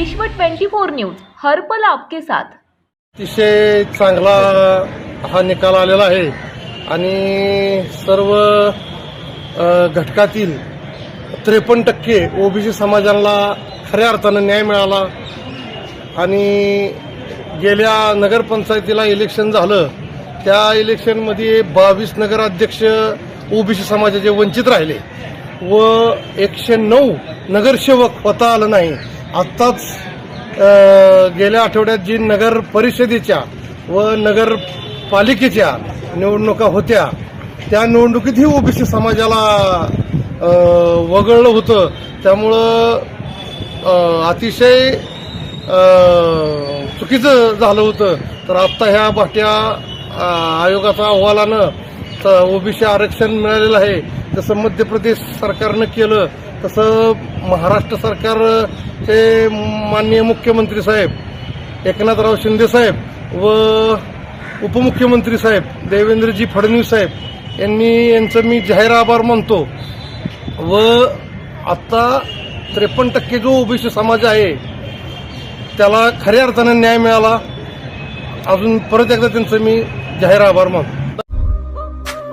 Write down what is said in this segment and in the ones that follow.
विश्व 24 न्यूज हर पल आपके साथ। अतिशय चांगला हा निकाल आलेला आहे आणि सर्व घटकातील 53% ओबीसी समाजाला खऱ्या अर्थानं न्याय मिळाला। आणि गेल्या नगरपंचायतीला इलेक्शन झालं, त्या इलेक्शनमध्ये 22 नगराध्यक्ष ओबीसी समाजाचे वंचित राहिले व 109 नगरसेवक होता आलं नाही। आत्ताच गेल्या आठवड्यात जी नगर परिषदेच्या व नगरपालिकेच्या निवडणुका होत्या, त्या निवडणुकीतही ओबीसी समाजाला वगळलं होतं। त्यामुळं अतिशय चुकीचं झालं होतं। तर आत्ता ह्या भाट्या आयोगाच्या अहवालानं ओबीसी आरक्षण मिळालेलं आहे। जसं मध्य प्रदेश सरकारनं केलं, तसं महाराष्ट्र सरकारचे माननीय मुख्यमंत्री साहेब एकनाथराव शिंदे साहेब व उपमुख्यमंत्री साहेब देवेंद्रजी फडणवीस साहेब यांचं मी जाहीर आभार मानतो। व आत्ता 53% जो ओबीसी समाज आहे त्याला खऱ्या अर्थानं न्याय मिळाला। अजून परत एकदा त्यांचं मी जाहीर आभार मानतो।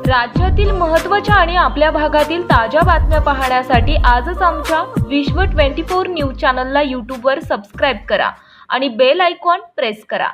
राज्यातील महत्त्वाच्या आणि आपल्या भागातील ताज्या बातम्या पाहण्यासाठी आजच आमच्या विश्व 24 न्यूज चॅनलला यूट्यूबवर सबस्क्राईब करा आणि बेल आयकॉन प्रेस करा।